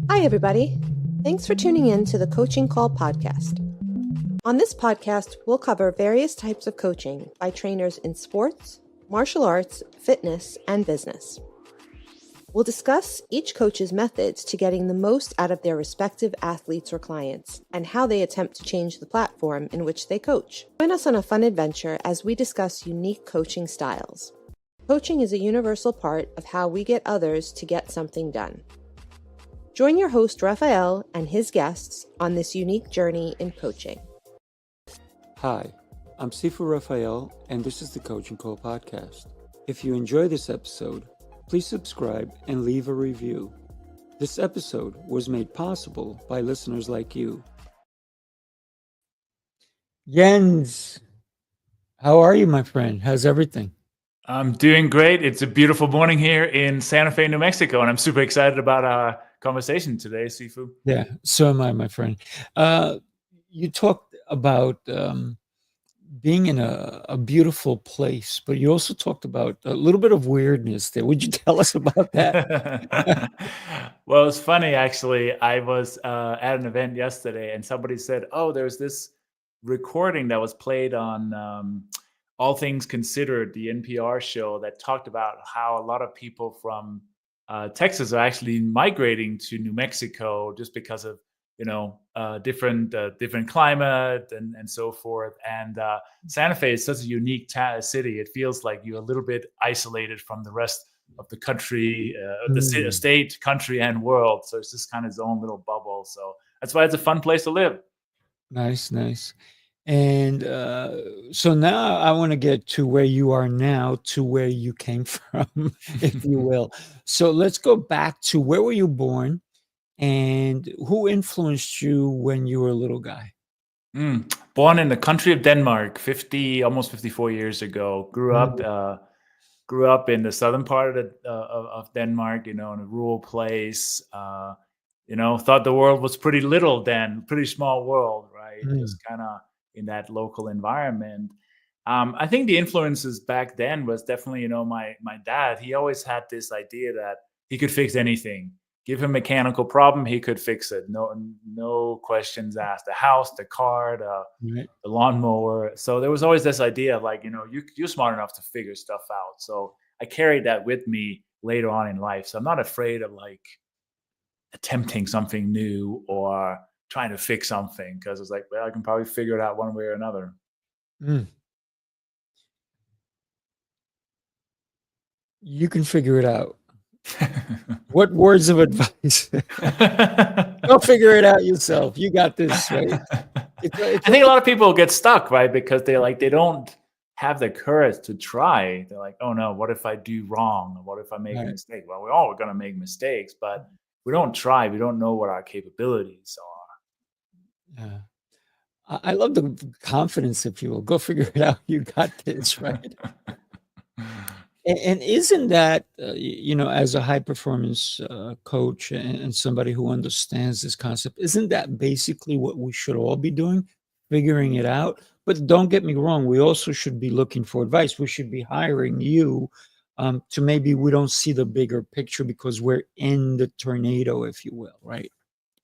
Hi, everybody. Thanks for tuning in to the Coaching Call podcast. On this podcast, we'll cover various types of coaching by trainers in sports, martial arts, fitness, and business. We'll discuss each coach's methods to getting the most out of their respective athletes or clients and how they attempt to change the platform in which they coach. Join us on a fun adventure as we discuss unique coaching styles. Coaching is a universal part of how we get others to get something done. Join your host, Rafael, and his guests on this unique journey in coaching. Hi, I'm Sifu Rafael, and this is the Coaching Call podcast. If you enjoy this episode, please subscribe and leave a review. This episode was made possible by listeners like you. Jens, how are you, my friend? How's everything? I'm doing great. It's a beautiful morning here in Santa Fe, New Mexico, and I'm super excited about our conversation today, Sifu. Yeah, so am I, my friend. You talked about being in a beautiful place, but you also talked about a little bit of weirdness there. Would you tell us about that? Well, it's funny, actually. I was at an event yesterday, and somebody said, oh, there's this recording that was played on All Things Considered, the NPR show, that talked about how a lot of people from Texas are actually migrating to New Mexico just because of different climate and so forth. And Santa Fe is such a unique city. It feels like you're a little bit isolated from the rest of the country, the state, country, and world. So it's just kind of its own little bubble. So that's why it's a fun place to live. Nice. And so now I want to get to where you are now, to where you came from, if you will. So let's go back to where were you born and who influenced you when you were a little guy? Born in the country of Denmark, almost 54 years ago. Grew up in the southern part of Denmark, in a rural place. Thought the world was pretty little then, pretty small world, right? Just kind of in that local environment. I think the influences back then was definitely, my dad. He always had this idea that he could fix anything. Give him a mechanical problem, he could fix it. No questions asked. The house, the car, the lawnmower. So there was always this idea of like, you're smart enough to figure stuff out. So I carried that with me later on in life. So I'm not afraid of like attempting something new or trying to fix something, because it's like, well, I can probably figure it out one way or another. You can figure it out. What words of advice? Go figure it out yourself. You got this, right? I think a lot of people get stuck, right? Because they don't have the courage to try. They're like, oh no, what if I do wrong? What if I make a mistake? Well, we're all going to make mistakes, but we don't try. We don't know what our capabilities are. Yeah. I love the confidence, if you will. Go figure it out. You got this, right? And isn't that, as a high performance coach and somebody who understands this concept, isn't that basically what we should all be doing, figuring it out? But don't get me wrong, we also should be looking for advice. We should be hiring you to maybe we don't see the bigger picture because we're in the tornado, if you will, right?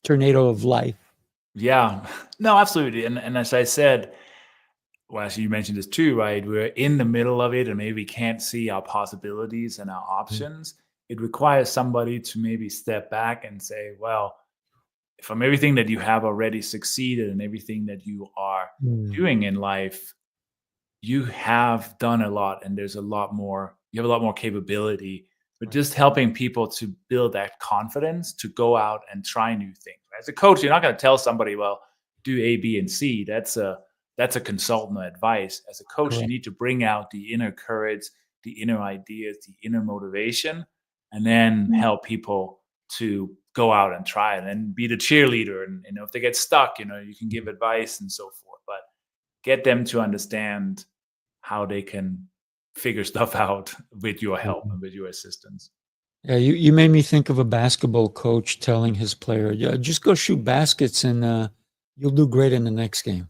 Tornado of life. Yeah, no, absolutely. And as I said, well, as you mentioned this too, right? We're in the middle of it and maybe we can't see our possibilities and our options. It requires somebody to maybe step back and say, well, from everything that you have already succeeded and everything that you are doing in life, you have done a lot and there's a lot more, you have a lot more capability, but just helping people to build that confidence to go out and try new things. As a coach, you're not going to tell somebody, well, do A, B, and C. That's a consultant advice. As a coach, you need to bring out the inner courage, the inner ideas, the inner motivation, and then help people to go out and try it and be the cheerleader. And if they get stuck, you can give advice and so forth, but get them to understand how they can figure stuff out with your help and with your assistance. Yeah, you made me think of a basketball coach telling his player, "Yeah, just go shoot baskets and you'll do great in the next game."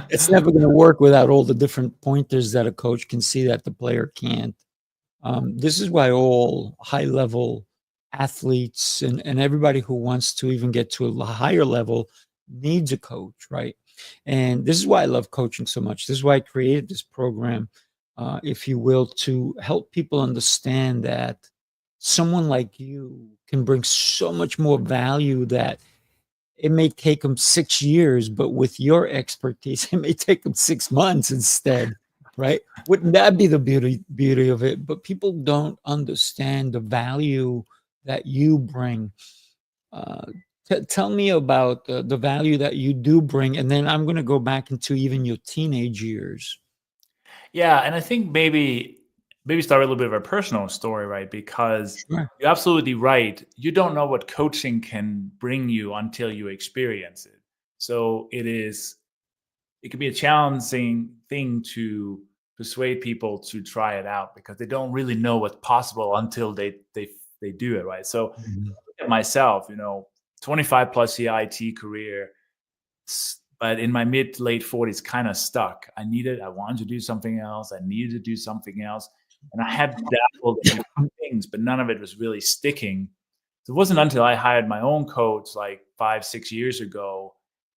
It's never going to work without all the different pointers that a coach can see that the player can't. This is why all high-level athletes and everybody who wants to even get to a higher level needs a coach, right? And this is why I love coaching so much. This is why I created this program, if you will, to help people understand that someone like you can bring so much more value that it may take them 6 years, but with your expertise, it may take them 6 months instead, right? Wouldn't that be the beauty of it? But people don't understand the value that you bring. Uh, tell me about the value that you do bring, and then I'm going to go back into even your teenage years. Yeah, and I think maybe start with a little bit of a personal story, right? Because Sure. you're absolutely right. You don't know what coaching can bring you until you experience it. So it can be a challenging thing to persuade people to try it out because they don't really know what's possible until they do it, right? So Mhm. look at myself, 25 plus year IT career, but in my mid to late 40s, kind of stuck. I wanted to do something else. I needed to do something else. And I had dabbled in different things, but none of it was really sticking. So it wasn't until I hired my own coach like 5, 6 years ago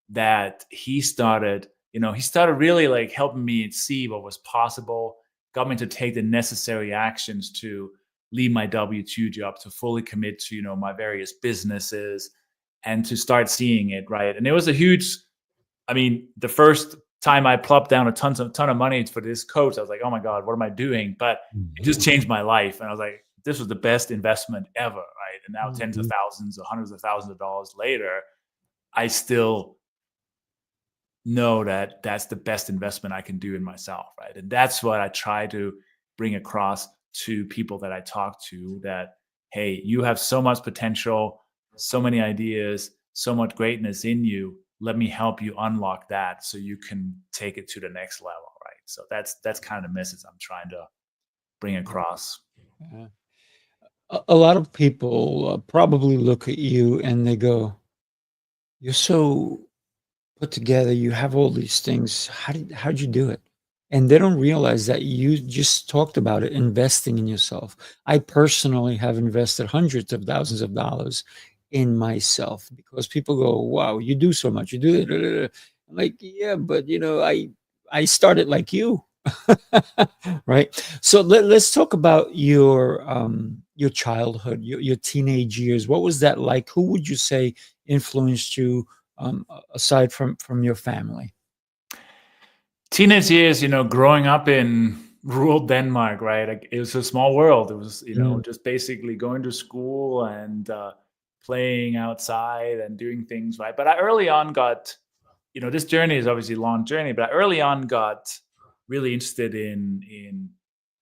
that he started really like helping me see what was possible, got me to take the necessary actions to leave my W-2 job, to fully commit to, my various businesses and to start seeing it, right? And it was a huge, the first time I plopped down a ton of money for this coach, I was like, oh my God, what am I doing? But it just changed my life. And I was like, this was the best investment ever, right? And now tens of thousands or hundreds of thousands of dollars later, I still know that that's the best investment I can do in myself, right? And that's what I try to bring across to people that I talk to, that, hey, you have so much potential, so many ideas, so much greatness in you. Let me help you unlock that so you can take it to the next level, right? So that's kind of the message I'm trying to bring across. Yeah. A lot of people probably look at you and they go, "You're so put together. You have all these things. How'd you do it?" And they don't realize that you just talked about it, investing in yourself. I personally have invested hundreds of thousands of dollars in myself because people go, "Wow, you do so much. You do it." I'm like, yeah, but I started like you. Right. So let's talk about your childhood, your teenage years. What was that like? Who would you say influenced you, aside from your family? Teenage years, growing up in rural Denmark, right? Like, it was a small world. It was, Mm, just basically going to school and playing outside and doing things, right? But I early on got, this journey is obviously a long journey, but I early on got really interested in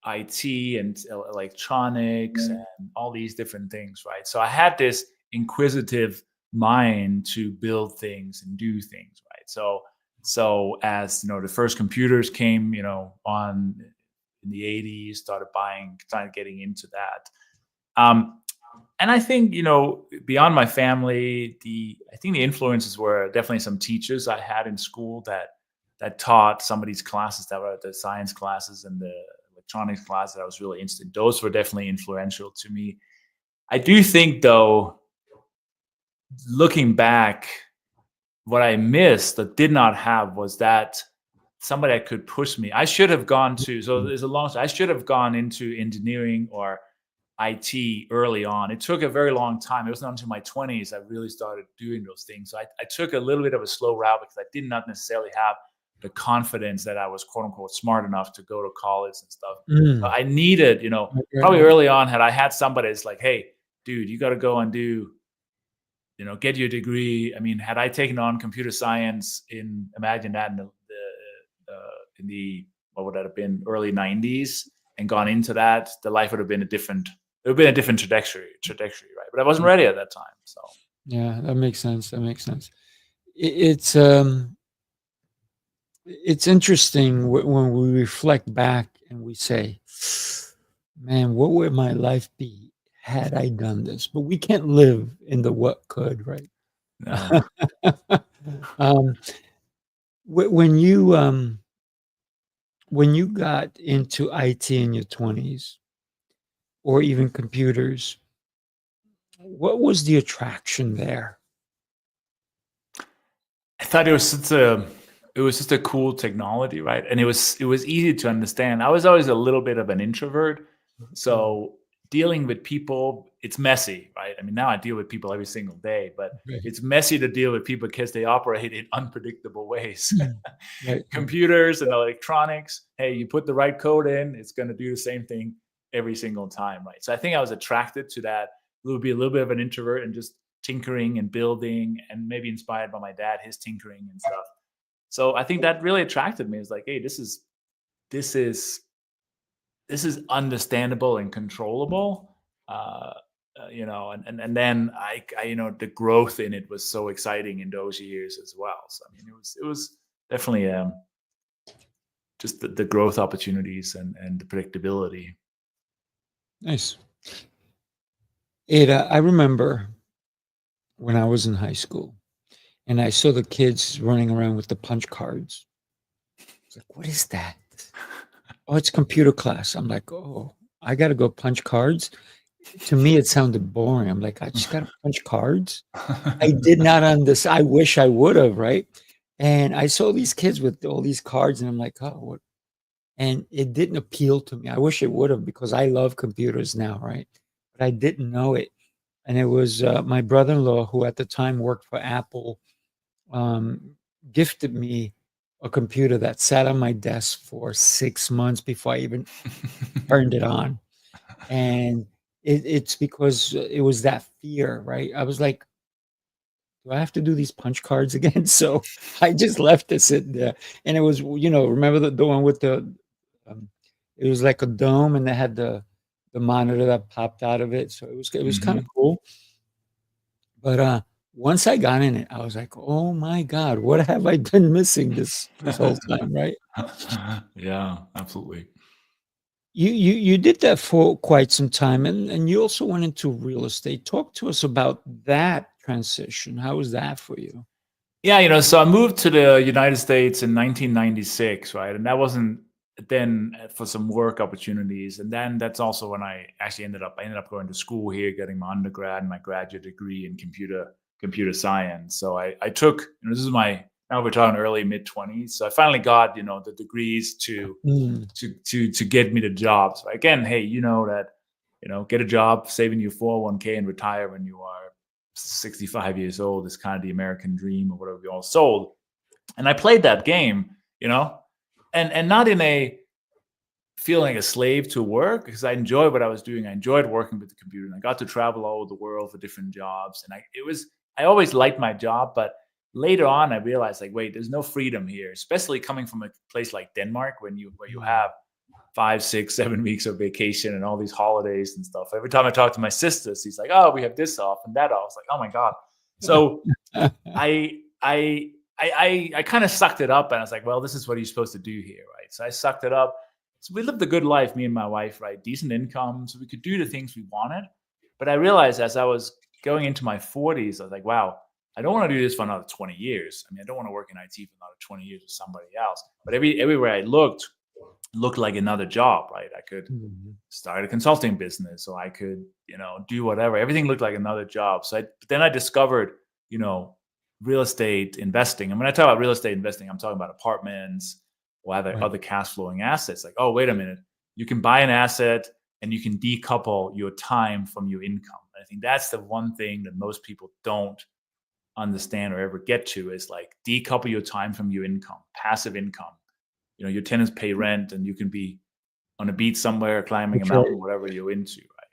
IT and electronics and all these different things, right? So I had this inquisitive mind to build things and do things, right? So as the first computers came, on in the 80s, started getting into that. And I think, beyond my family, I think the influences were definitely some teachers I had in school that taught some of these classes, that were the science classes and the electronics classes that I was really interested in. Those were definitely influential to me. I do think, though, looking back, what I missed, that did not have, was that somebody that could push me. I should have gone to, so there's a long story. I should have gone into engineering or IT early on. It took a very long time. It wasn't until my 20s I really started doing those things. So I took a little bit of a slow route because I did not necessarily have the confidence that I was, quote unquote, smart enough to go to college and stuff. So mm, I needed, right, right, probably right. early on, had I had somebody that's like, hey, dude, you got to go and do, get your degree. I mean, had I taken on computer science imagine that in the, what would that have been, early 90s, and gone into that, the life would have been a different trajectory, right? But I wasn't ready at that time. So Yeah, that makes sense. That makes sense. It's interesting when we reflect back and we say, "Man, what would my life be had I done this?" But we can't live in the what could, right? no. um, When you got into IT in your 20s or even computers, what was the attraction there? I thought it was just a cool technology, right? And it was easy to understand. I was always a little bit of an introvert, so dealing with people, it's messy, right? I mean, now I deal with people every single day, but Right. it's messy to deal with people because they operate in unpredictable ways. Right. Computers and electronics, hey, you put the right code in, it's going to do the same thing every single time, right? So I think I was attracted to that. Be a little bit of an introvert and just tinkering and building, and maybe inspired by my dad, his tinkering and stuff. So I think that really attracted me. It's like, hey, this is this is understandable and controllable. And then the growth in it was so exciting in those years as well. So I mean, it was definitely just the growth opportunities and the predictability. Nice. I remember when I was in high school and I saw the kids running around with the punch cards. It's like, what is that? Oh, it's computer class. I'm like, oh, I got to go punch cards. To me, it sounded boring. I'm like, I just got to punch cards. I did not understand. I wish I would have, right? And I saw these kids with all these cards, and I'm like, oh, what? And it didn't appeal to me. I wish it would have because I love computers now, right? But I didn't know it. And it was my brother-in-law, who at the time worked for Apple, um, gifted me a computer that sat on my desk for 6 months before I even turned it on. And it's because it was that fear, right? I was like, do I have to do these punch cards again? So I just left it sitting there. And it was, remember the one with um, it was like a dome and they had the monitor that popped out of it. So it was kind of Mhm. cool. But once I got in it, I was like, oh my God, what have I been missing this whole time, right? Yeah, absolutely. You did that for quite some time, and you also went into real estate. Talk to us about that transition. How was that for you? Yeah, so I moved to the United States in 1996, right? And that wasn't then for some work opportunities. And then that's also when I actually ended up going to school here, getting my undergrad and my graduate degree in computer science. So I took, this is now we're talking early mid 20s. So I finally got, the degrees Mm, to get me the job. So again, hey, get a job, saving you 401k and retire when you are 65 years old is kind of the American dream or whatever we all sold. And I played that game, and not in a feeling like a slave to work, because I enjoyed what I was doing. I enjoyed working with the computer, and I got to travel all over the world for different jobs. And I always liked my job, but later on I realized, like, wait, there's no freedom here, especially coming from a place like Denmark where you mm. have 5, 6, 7 weeks of vacation and all these holidays and stuff. Every time I talk to my sisters, she's like, "Oh, we have this off and that off." It's like, "Oh my god!" So I I kind of sucked it up, and I was like, "Well, this is what you're supposed to do here, right?" So I sucked it up. So we lived a good life, me and my wife, right? Decent income, so we could do the things we wanted. But I realized as I was going into my 40s, I was like, "Wow, I don't want to do this for another 20 years. I mean, I don't want to work in IT for another 20 years with somebody else." But everywhere I looked like another job, right? I could Mhm. start a consulting business, or I could, do whatever. Everything looked like another job. So then I discovered, you know, real estate investing. And when I talk about real estate investing, I'm talking about apartments or Right. other cash flowing assets. Like, oh, wait a minute, you can buy an asset and you can decouple your time from your income. I think that's the one thing that most people don't understand or ever get to, is like decouple your time from your income, passive income. Your tenants pay rent and you can be on a beach somewhere, climbing a That's right. mountain, whatever you're into, right?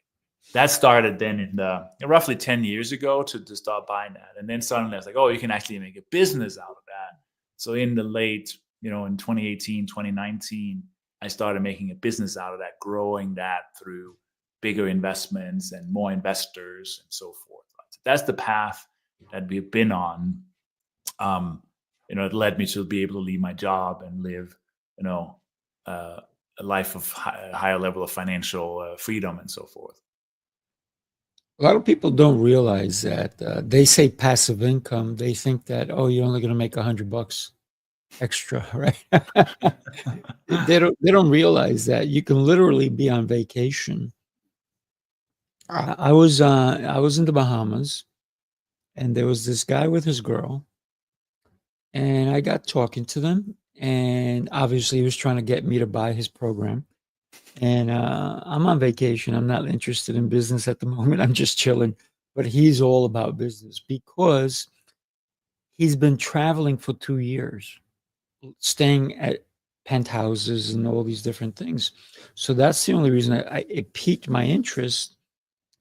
That started then in the roughly 10 years ago to start buying that. And then suddenly I was like, oh, you can actually make a business out of that. So in the late, in 2018, 2019, I started making a business out of that, growing that through bigger investments and more investors and so forth. Right? So that's the path that we've been on. Um, it led me to be able to leave my job and live, you know, uh, a life of higher level of financial freedom and so forth. A lot of people don't realize that they say passive income. They think that, oh, you're only going to make $100. extra, right? They don't realize that you can literally be on vacation. I was in the Bahamas, and there was this guy with his girl, and I got talking to them, and obviously he was trying to get me to buy his program. And I'm on vacation. I'm not interested in business at the moment. I'm just chilling. But he's all about business because he's been traveling for 2 years, staying at penthouses and all these different things. So that's the only reason it piqued my interest.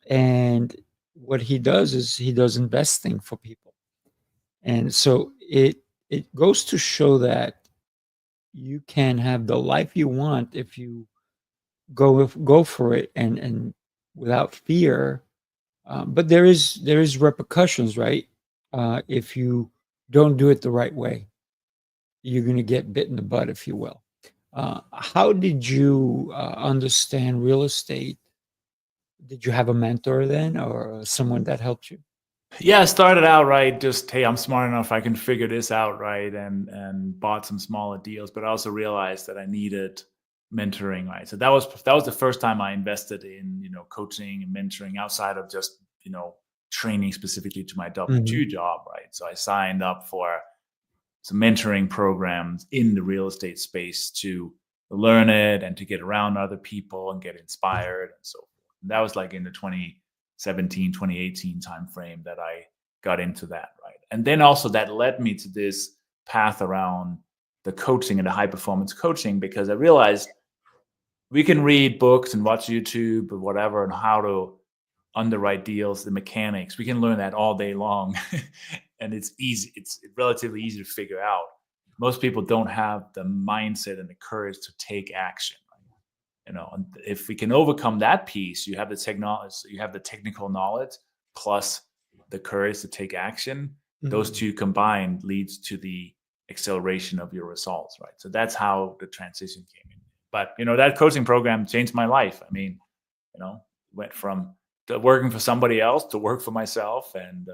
And what he does is he does investing for people. And so it goes to show that you can have the life you want if you go for it and without fear. But there is repercussions, right? If you don't do it the right way, you're going to get bit in the butt, if you will. How did you understand real estate? Did you have a mentor then, or someone that helped you? Yeah, I started out right. Just, hey, I'm smart enough. I can figure this out, right? And bought some smaller deals, but I also realized that I needed mentoring, right? So that was the first time I invested in coaching and mentoring outside of just training specifically to my W-2 job, right? So I signed up for some mentoring programs in the real estate space to learn it and to get around other people and get inspired and so forth. And that was like in the 2017, 2018 timeframe that I got into that, right? And then also that led me to this path around the coaching and the high performance coaching, because I realized we can read books and watch YouTube or whatever on how to underwrite deals, the mechanics. We can learn that all day long. And it's easy. It's relatively easy to figure out. Most people don't have the mindset and the courage to take action. And if we can overcome that piece, you have the technology, you have the technical knowledge plus the courage to take action. Those two combined leads to the acceleration of your results, right? So that's how the transition came in. But that coaching program changed my life. I mean, went from working for somebody else to work for myself and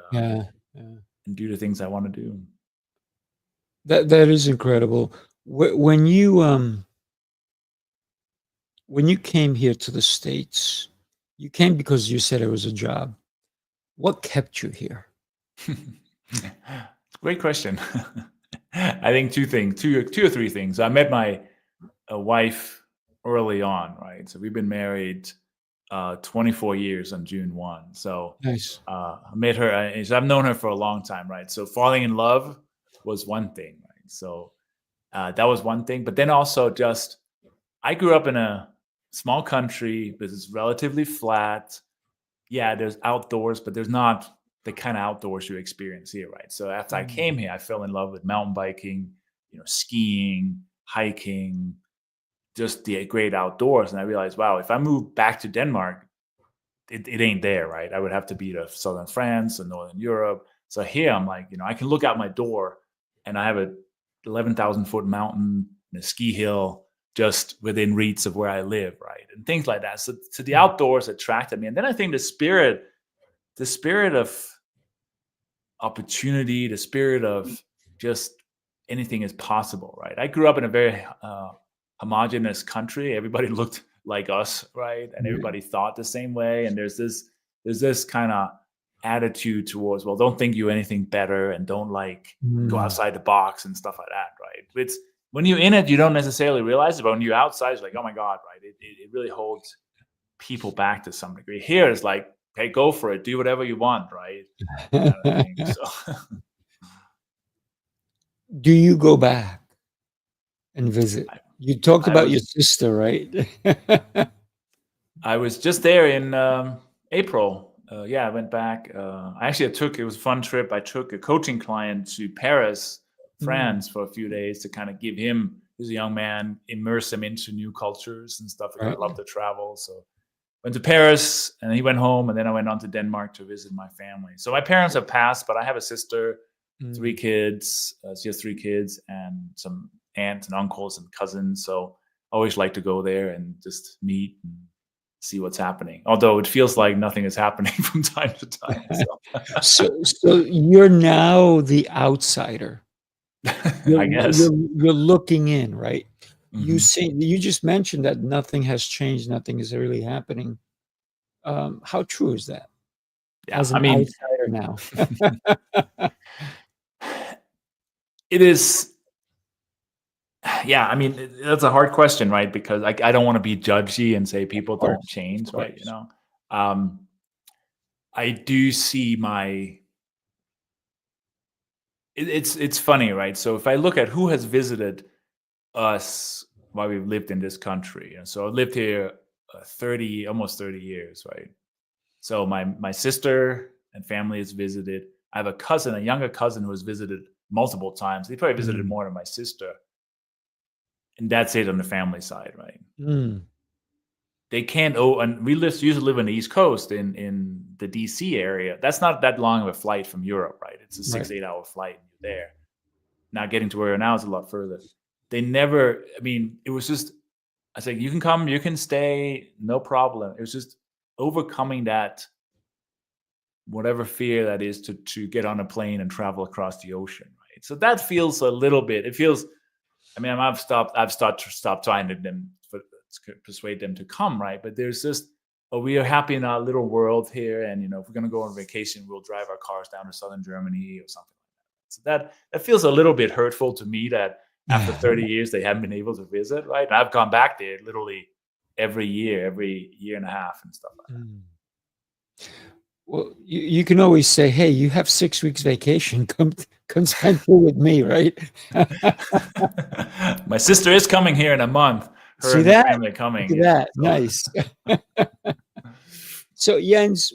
do the things I want to do. That is incredible. When you came here to the States, you came because you said it was a job. What kept you here? Great question. I think two or three things. I met my wife early on, right? So we've been married 24 years on June 1. So nice. I met her. I've known her for a long time, right? So falling in love was one thing, right? So that was one thing. But then also just, I grew up in a small country, but it's relatively flat. Yeah, there's outdoors, but there's not the kind of outdoors you experience here, right? So after I came here, I fell in love with mountain biking, skiing, hiking, just the great outdoors. And I realized, wow, if I move back to Denmark, it ain't there, right? I would have to be to southern France or northern Europe. So here I'm like, I can look out my door and I have a 11,000 foot mountain and a ski hill just within reach of where I live, right? And things like that. So the outdoors attracted me. And then I think the spirit of opportunity, the spirit of just anything is possible, right? I grew up in a very homogenous country. Everybody looked like us, right? And everybody thought the same way. And there's this kind of attitude towards, well, don't think you're anything better and don't go outside the box and stuff like that, right? It's when you're in it, you don't necessarily realize it, but when you're outside, it's like, oh my God, right? It really holds people back to some degree. Here it's like, hey, go for it, do whatever you want, right? Kind of thing. So. Do you go back and visit? You talked about your sister, right? I was just there in April. I went back. It was a fun trip. I took a coaching client to Paris, France for a few days to kind of give him, he's a young man, immerse him into new cultures and stuff. Right. I love to travel. So went to Paris and he went home, and then I went on to Denmark to visit my family. So my parents have passed, but I have a sister, 3 kids. She has 3 kids and some aunts and uncles and cousins. So I always like to go there and just meet and see what's happening. Although it feels like nothing is happening from time to time. So you're now the outsider. I guess. You're looking in, right? You Mhm. see, you just mentioned that nothing has changed, nothing is really happening. How true is that Yeah, as I an mean, outsider now? it is. Yeah, I mean, that's a hard question, right? Because I don't want to be judgy and say people don't Of change, right? course. Um, I do see my. It's funny, right? So if I look at who has visited us while we've lived in this country, and so I've lived here almost 30 years, right? So my sister and family has visited. I have a younger cousin who has visited multiple times. He probably visited Mm. more than my sister, and that's it on the family side, right? Mm. They can't. Oh, and we usually live on the East Coast in the DC area. That's not that long of a flight from Europe, right? It's a Right. 6-8 hour flight, and you're there. Now getting to where you're now is a lot further. They never. I mean, it was just. I said, you can come, you can stay, no problem. It was just overcoming that whatever fear that is to get on a plane and travel across the ocean, right? So that feels a little bit. It feels. I mean, I've stopped trying to persuade them to come, right? But there's just, oh, we are happy in our little world here, and if we're gonna go on vacation, we'll drive our cars down to southern Germany or something like that. So that feels a little bit hurtful to me that after 30 years they haven't been able to visit, right? And I've gone back there literally every year and a half and stuff like Mm. Well, you can always say, "Hey, you have 6 weeks vacation. Come spend it with me," right? that. My sister is coming here in a month. Her See and her that? family are Look coming. at Yeah. that. Nice. So, Jens,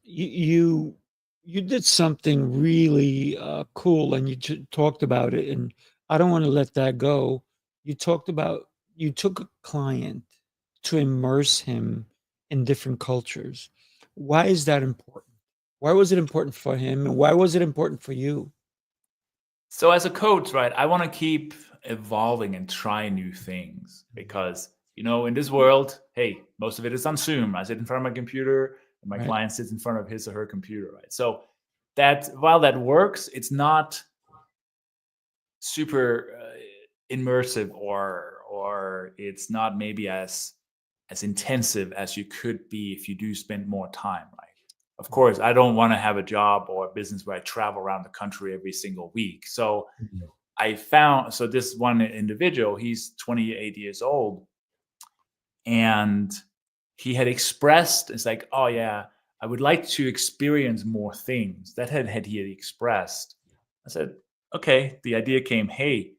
you you did something really cool, and you talked about it, and I don't want to let that go. You talked about you took a client to immerse him in different cultures. Why is that important? Why was it important for him, and why was it important for you? So as a coach, right, I want to keep evolving and try new things because, in this world, hey, most of it is on Zoom. I sit in front of my computer and my Right? client sits in front of his or her computer, right? So that while that works, it's not super immersive or it's not maybe as intensive as you could be if you do spend more time, right? Of course, I don't want to have a job or a business where I travel around the country every single week. So Mhm. so this one individual, he's 28 years old, and he had expressed, it's like, oh yeah, I would like to experience more things. That he had expressed. I said, okay. The idea came, hey,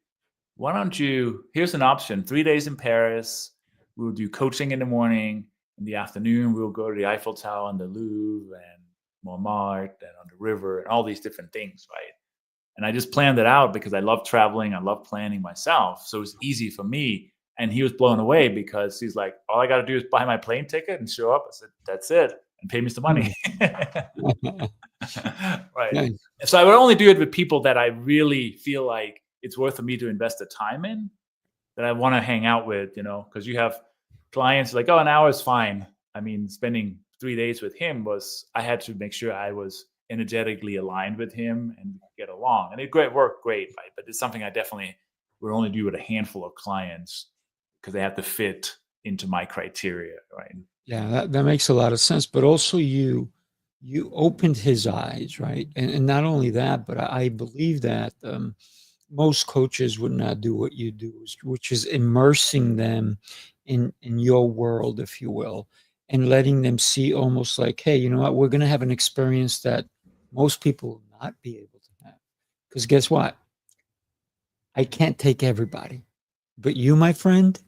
why don't you? Here's an option: 3 days in Paris. We'll do coaching in the morning. In the afternoon, we'll go to the Eiffel Tower and the Louvre and Montmartre and on the river and all these different things, right? And I just planned it out because I love traveling. I love planning myself. So it was easy for me. And he was blown away because he's like, all I got to do is buy my plane ticket and show up. I said, that's it. And pay me some money. Mm. Right. Nice. So I would only do it with people that I really feel like it's worth for me to invest the time in, that I want to hang out with, because you have clients like, oh, an hour is fine. I mean, spending 3 days with him I had to make sure I was energetically aligned with him and get along. And it worked great, right? But it's something I definitely would only do with a handful of clients because they have to fit into my criteria, right? Yeah, that makes a lot of sense. But also you opened his eyes, right? And not only that, but I believe that most coaches would not do what you do, which is immersing them in your world, if you will, and letting them see almost like, hey, you know what, we're going to have an experience that most people will not be able to have. Because guess what? I can't take everybody, but you, my friend,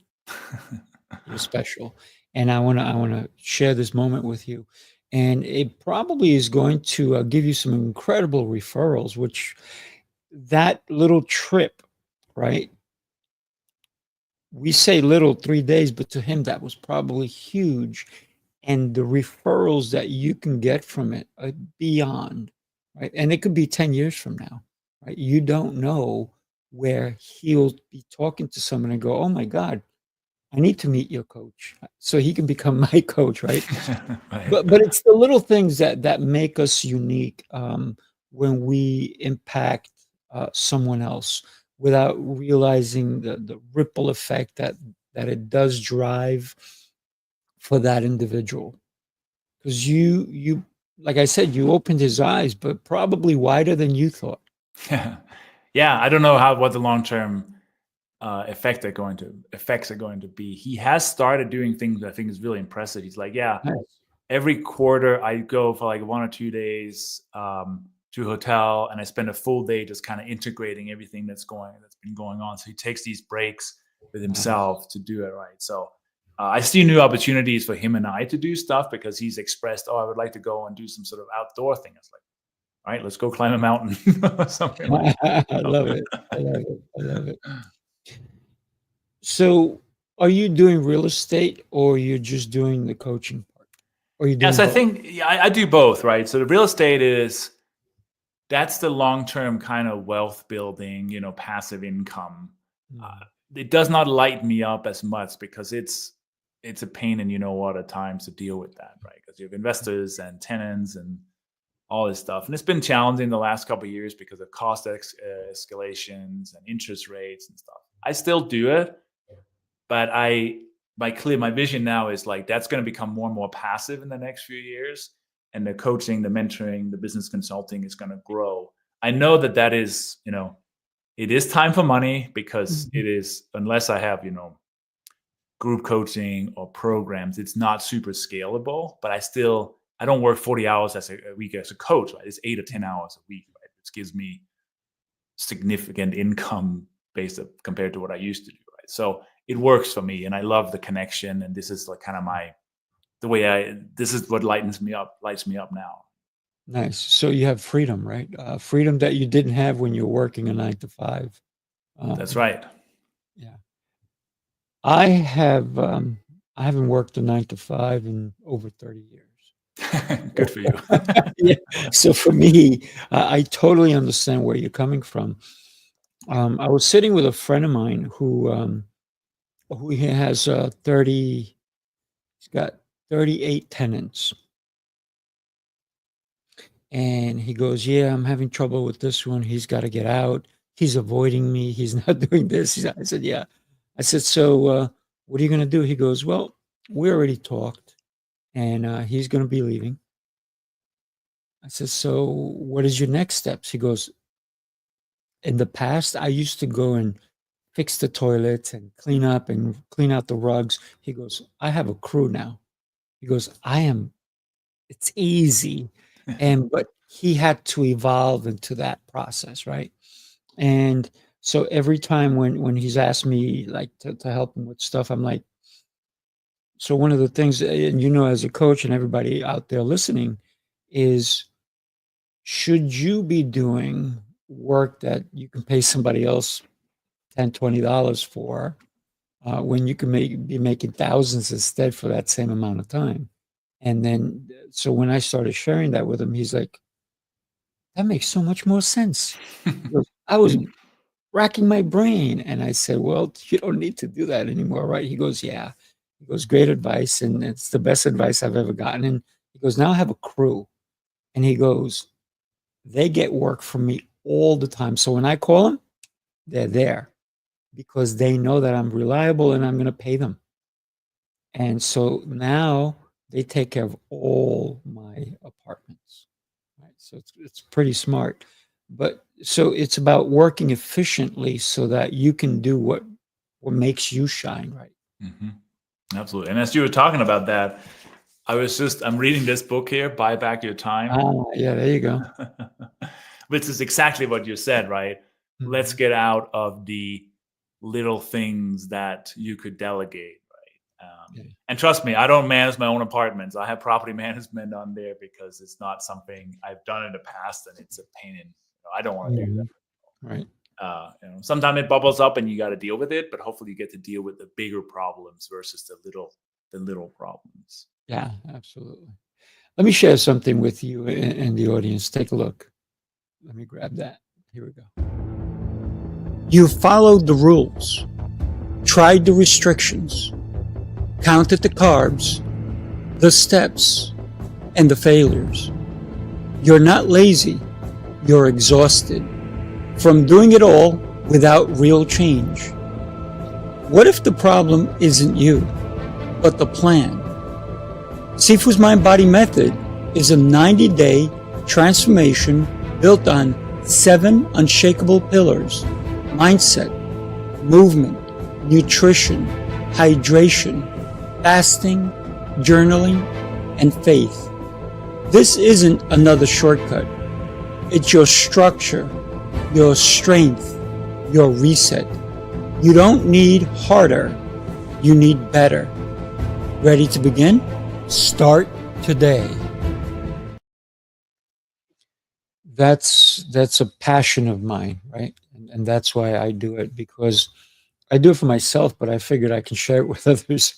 you're special, and I want to share this moment with you, and it probably is going to give you some incredible referrals. Which that little trip, right? We say little 3 days, but to him that was probably huge, and the referrals that you can get from it are beyond, right? And it could be 10 years from now, right? You don't know where he'll be talking to someone and go, oh my God, I need to meet your coach so he can become my coach, right? Right. But it's the little things that make us unique. when we impact someone else without realizing the ripple effect that it does drive for that individual. Because you, like I said, you opened his eyes, but probably wider than you thought. Yeah, I don't know what the long-term effects are going to be. He has started doing things that I think is really impressive. He's like, yeah, Nice. every quarter I go for like 1 or 2 days to a hotel, and I spend a full day just kind of integrating everything that's been going on. So he takes these breaks with himself to do it right. So I see new opportunities for him and I to do stuff, because he's expressed, I would like to go and do some sort of outdoor thing. It's like, all right, let's go climb a mountain. Something like that. I love it. I love it. So are you doing real estate, or you're just doing the coaching part? Or you doing Yes, I both? think I do both, right? So the real estate that's the long-term kind of wealth building, passive income. It does not light me up as much, because it's a pain in at times to deal with that, right? Because you have investors and tenants and all this stuff. And it's been challenging the last couple of years because of cost escalations and interest rates and stuff. I still do it, but my vision now is like, that's going to become more and more passive in the next few years. And the coaching, the mentoring, the business consulting is going to grow. I know that is, it is time for money, because it is, unless I have, group coaching or programs, it's not super scalable. But I don't work 40 hours a week as a coach, right? It's 8 or 10 hours a week, right? Which gives me significant income compared to what I used to do, right? So it works for me, and I love the connection. And this is like kind of this is what lights me up now. Nice. So you have freedom, right? Freedom that you didn't have when you're working a 9 to 5. That's right. Yeah. I haven't worked a 9 to 5 in over 30 years. Good for you. Yeah. So for me, I totally understand where you're coming from. I was sitting with a friend of mine who he has 30. He's got 38 tenants. And he goes, yeah, I'm having trouble with this one. He's got to get out. He's avoiding me. He's not doing this. I said, yeah. I said, so what are you going to do? He goes, well, we already talked, and he's going to be leaving. I said, so what is your next steps? He goes, in the past, I used to go and fix the toilets and clean out the rugs. He goes, I have a crew now. He goes, it's easy. But he had to evolve into that process, right? And so every time when he's asked me like to help him with stuff, I'm like, so one of the things, and as a coach and everybody out there listening, is should you be doing work that you can pay somebody else $10, $20 for, when you can be making thousands instead for that same amount of time? And then, so when I started sharing that with him, he's like, that makes so much more sense. I was racking my brain. And I said, well, you don't need to do that anymore, right? He goes, yeah. He goes, great advice. And it's the best advice I've ever gotten. And he goes, now I have a crew. And he goes, they get work from me all the time. So when I call them, they're there because they know that I'm reliable and I'm going to pay them. And so now they take care of all my apartments, right? So it's pretty smart. But so it's about working efficiently so that you can do what makes you shine, right? Mm-hmm. Absolutely. And as you were talking about that, I'm reading this book here, Buy Back Your Time. Yeah, there you go. Which is exactly what you said, right? Mm-hmm. Let's get out of the little things that you could delegate. And trust me, I don't manage my own apartments. I have property management on there because it's not something I've done in the past, and it's a pain in. I don't want to do that. Right. Sometimes it bubbles up, and you got to deal with it. But hopefully, you get to deal with the bigger problems versus the little problems. Yeah, absolutely. Let me share something with you and the audience. Take a look. Let me grab that. Here we go. You followed the rules, tried the restrictions, counted the carbs, the steps, and the failures. You're not lazy. you're exhausted from doing it all without real change. What if the problem isn't you, but the plan? Sifu's Mind-Body Method is a 90-day transformation built on 7 unshakable pillars: mindset, movement, nutrition, hydration, fasting, journaling, and faith. This isn't another shortcut. It's your structure, your strength, your reset. You don't need harder, you need better. Ready to begin? Start today. That's a passion of mine, right? And that's why I do it, because I do it for myself, but I figured I can share it with others.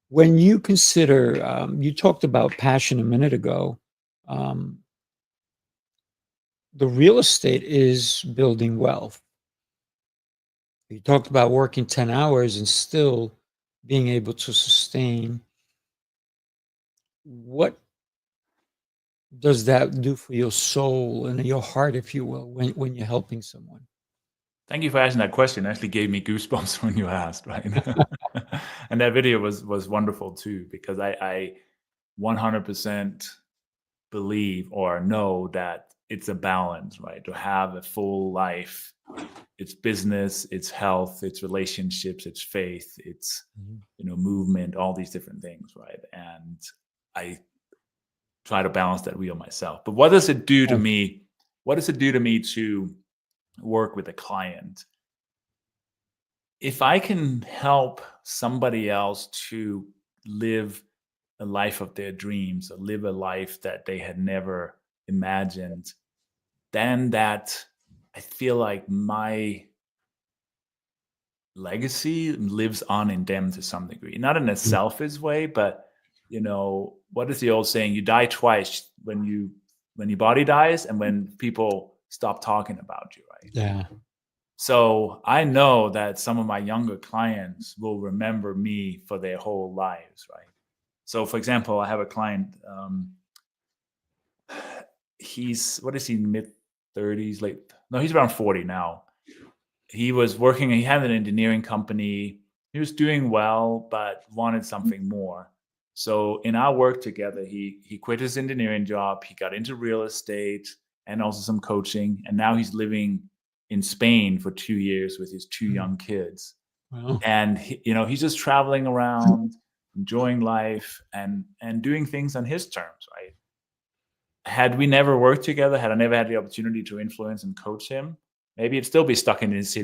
When you consider, you talked about passion a minute ago, the real estate is building wealth. You talked about working 10 hours and still being able to sustain. What does that do for your soul and your heart, if you will, when you're helping someone? Thank you for asking that question. It actually gave me goosebumps when you asked, right? And that video was wonderful too, because I 100% believe or know that it's a balance, right? To have a full life, it's business, it's health, it's relationships, it's faith, it's movement, all these different things, right? And I try to balance that wheel myself. But what does it do to me? What does it do to me to work with a client? If I can help somebody else to live a life of their dreams, or live a life that they had never imagined, then that, I feel like my legacy lives on in them to some degree. Not in a selfish way, but what is the old saying? You die twice: when your body dies and when people stop talking about you, right? Yeah. So I know that some of my younger clients will remember me for their whole lives, right? So, for example, I have a client. He's mid 30s, late? No, he's around 40 now. He was working. He had an engineering company. He was doing well, but wanted something more. So in our work together, he quit his engineering job. He got into real estate and also some coaching. And now he's living in Spain for 2 years with his 2 young kids. Wow. And he's just traveling around, enjoying life and doing things on his terms, right? Had we never worked together, had I never had the opportunity to influence and coach him, maybe he'd still be stuck in his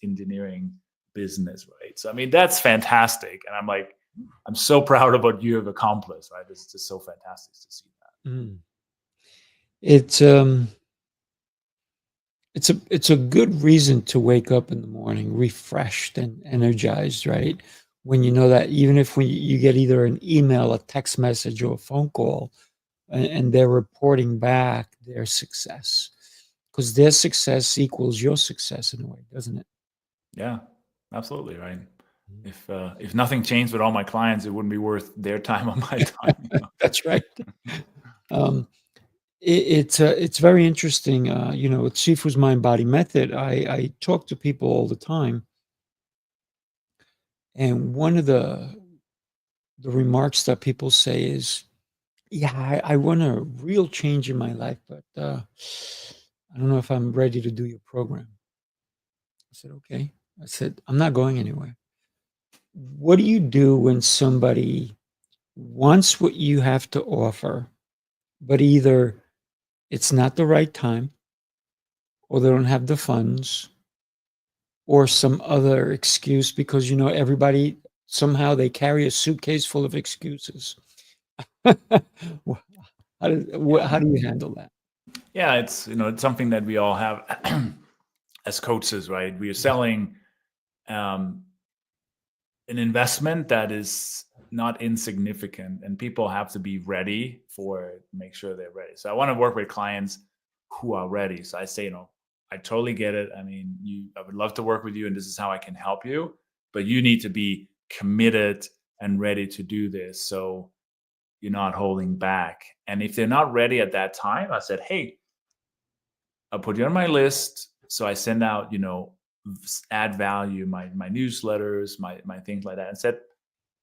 engineering business, right? So, I mean, that's fantastic. And I'm like, I'm so proud of what you have accomplished, right? It's just so fantastic to see that. It's a good reason to wake up in the morning refreshed and energized, right? When you know that even if you get either an email, a text message, or a phone call, and they're reporting back their success, because their success equals your success in a way, doesn't it? Yeah, absolutely, right. If nothing changed with all my clients, it wouldn't be worth their time or my time. That's right. It's very interesting. With Sifu's Mind-Body Method, I talk to people all the time, and one of the remarks that people say is, "Yeah, I want a real change in my life, but I don't know if I'm ready to do your program." I said, "Okay." I said, "I'm not going anywhere." What do you do when somebody wants what you have to offer, but either it's not the right time, or they don't have the funds, or some other excuse? Because everybody, somehow they carry a suitcase full of excuses. How do you handle that? Yeah, it's something that we all have as coaches, right? We are selling an investment that is not insignificant, and people have to be ready for it, make sure they're ready. So I want to work with clients who are ready. So I say, I totally get it. I mean, I would love to work with you, and this is how I can help you, but you need to be committed and ready to do this. So you're not holding back. And if they're not ready at that time, I said, hey, I'll put you on my list. So I send out, add value, my newsletters, my things like that. And said,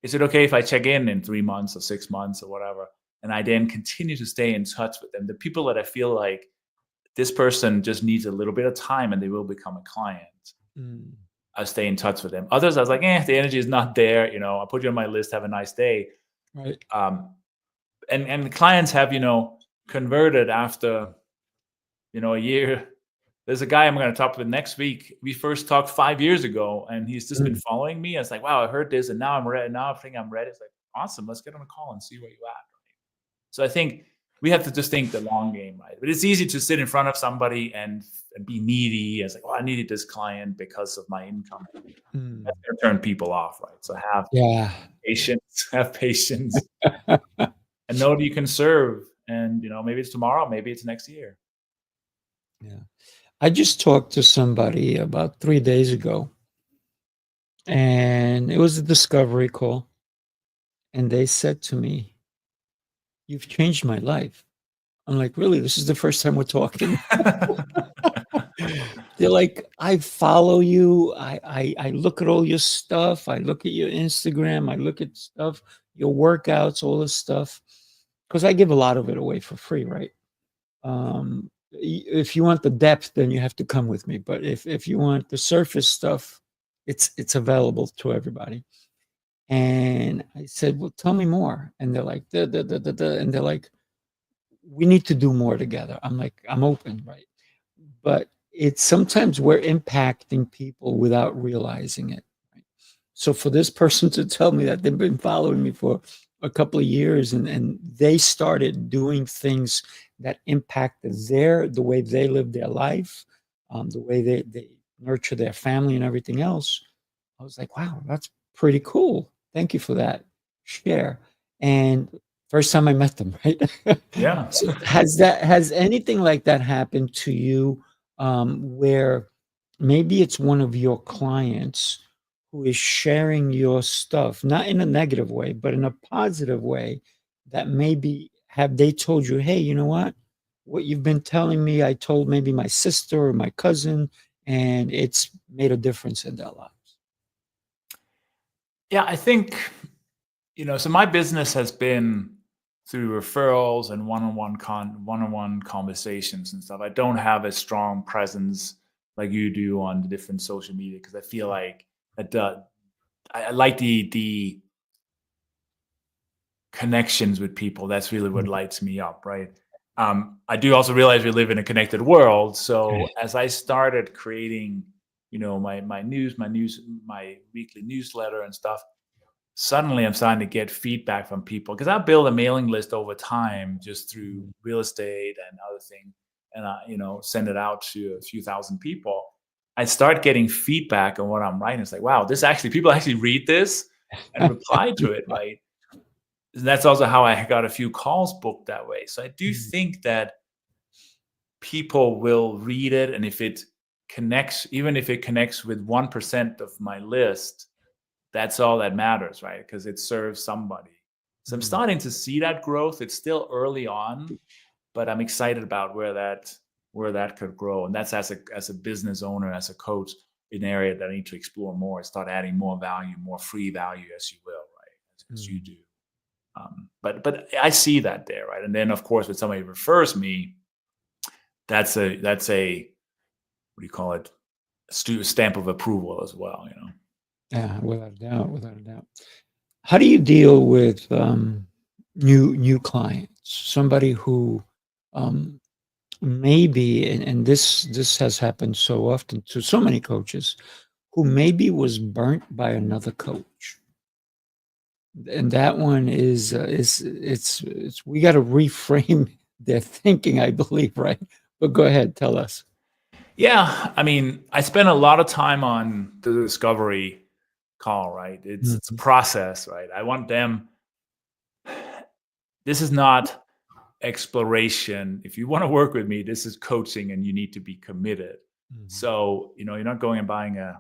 is it okay if I check in 3 months or 6 months or whatever? And I then continue to stay in touch with them. The people that I feel like this person just needs a little bit of time and they will become a client. I stay in touch with them. Others, I was like, the energy is not there. I'll put you on my list. Have a nice day. Right. And the clients have, converted after, a year. There's a guy I'm going to talk with next week. We first talked 5 years ago, and he's just been following me. I was like, wow, I heard this, and now I'm ready. Now I think I'm ready. It's like, awesome. Let's get on a call and see where you're at. So I think we have to just think the long game, right? But it's easy to sit in front of somebody and be needy. It's like, I needed this client because of my income. That's going to turn people off, right? So have patience, and know that you can serve. And, maybe it's tomorrow, maybe it's next year. Yeah. I just talked to somebody about 3 days ago, and it was a discovery call. And they said to me, "You've changed my life." I'm like, really? This is the first time we're talking? They're like, I follow you. I look at all your stuff. I look at your Instagram. I look at stuff, your workouts, all this stuff. Because I give a lot of it away for free, right? If you want the depth, then you have to come with me. But if you want the surface stuff, it's available to everybody. And I said, well, tell me more. And they're like, and they're like, we need to do more together. I'm like, I'm open, right? But it's sometimes we're impacting people without realizing it. Right? So for this person to tell me that they've been following me for a couple of years and they started doing things that impacted the way they live their life, the way they nurture their family and everything else, I was like, wow, that's pretty cool. Thank you for that share. And first time I met them, right? Yeah. So has anything like that happened to you, where maybe it's one of your clients who is sharing your stuff, not in a negative way, but in a positive way, that maybe have they told you, hey, you know what you've been telling me, I told maybe my sister or my cousin, and it's made a difference in their lives? Yeah, I think, so my business has been through referrals and one-on-one conversations and stuff. I don't have a strong presence like you do on the different social media because I feel like I like the connections with people. That's really what lights me up, right? I do also realize we live in a connected world. So as I started creating, my weekly newsletter and stuff, suddenly I'm starting to get feedback from people because I build a mailing list over time just through real estate and other things, and I, send it out to a few thousand people. I start getting feedback on what I'm writing. It's like, wow, people actually read this and reply to it, right? And that's also how I got a few calls booked that way. So I do think that people will read it, and if it connects, even if it connects with 1% of my list, that's all that matters, right? Because it serves somebody. So I'm starting to see that growth. It's still early on, but I'm excited about where that could grow. And that's as a business owner, as a coach, an area that I need to explore more, start adding more value, more free value, as you will, right? As you do. But I see that there, right? And then of course, when somebody refers me, that's a what do you call it? A stamp of approval as well, Yeah, without a doubt. How do you deal with new clients? Somebody who maybe, and this has happened so often to so many coaches, who maybe was burnt by another coach, and that one is we got to reframe their thinking, I believe, right? But go ahead, tell us. Yeah, I mean, I spend a lot of time on the discovery call, right? It's a process, right? I want them. This is not exploration. If you want to work with me, this is coaching, and you need to be committed. So, you're not going and buying a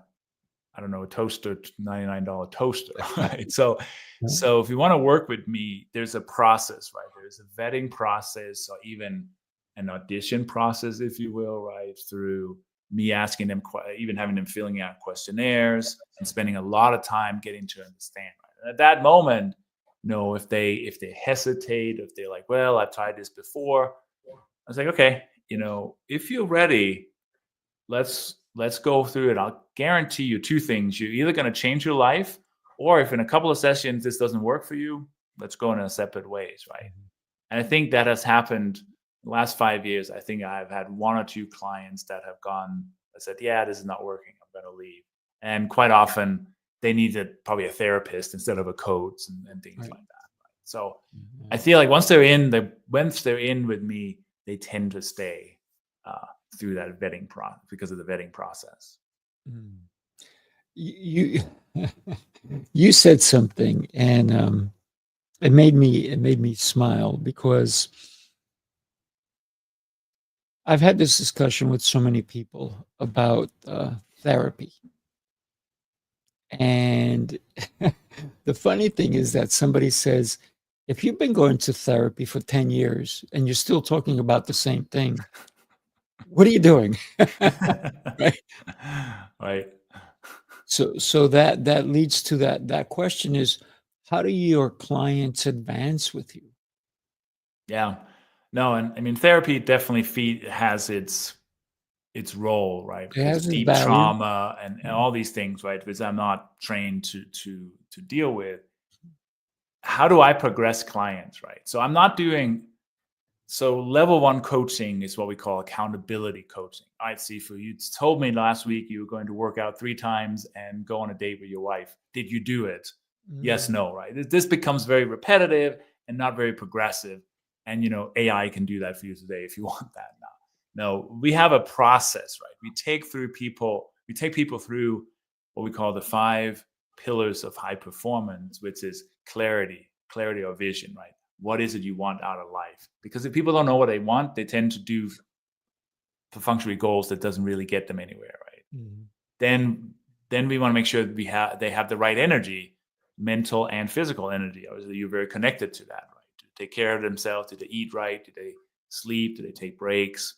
toaster, $99 toaster, right? So if you want to work with me, there's a process, right? There's a vetting process, or even an audition process, if you will, right? Through me asking them, even having them filling out questionnaires and spending a lot of time getting to understand. Right? And at that moment, if they hesitate, if they're like, well, I've tried this before, I was like, okay, if you're ready, let's go through it. I'll guarantee you two things. You're either going to change your life, or if in a couple of sessions this doesn't work for you, let's go in a separate ways, right? And I think that has happened the last 5 years. I think I've had one or two clients that have gone, I said, yeah, this is not working, I'm going to leave. And quite often they needed probably a therapist instead of a coach and things like that. Right? So I feel like once they're in with me, they tend to stay through that vetting process because of the vetting process. You you said something, and it made me smile, because I've had this discussion with so many people about therapy. And the funny thing is that somebody says, if you've been going to therapy for 10 years and you're still talking about the same thing, what are you doing? Right? Right. So that leads to that question is, how do your clients advance with you? Yeah. No, and I mean, therapy definitely has its role, right? It has Because its deep value. trauma and all these things, right? Because I'm not trained to deal with. How do I progress clients, right? So I'm not doing. So level 1 coaching is what we call accountability coaching. All right, Sifu, you told me last week you were going to work out 3 times and go on a date with your wife. Did you do it? Yes, no, right? This becomes very repetitive and not very progressive. And, AI can do that for you today if you want that now. No, we have a process, right? We take people through what we call the 5 pillars of high performance, which is clarity or vision, right? What is it you want out of life? Because if people don't know what they want, they tend to do perfunctory goals that doesn't really get them anywhere, right? Then we want to make sure that they have the right energy, mental and physical energy. Obviously, you're very connected to that, right? Do they take care of themselves? Do they eat right? Do they sleep? Do they take breaks?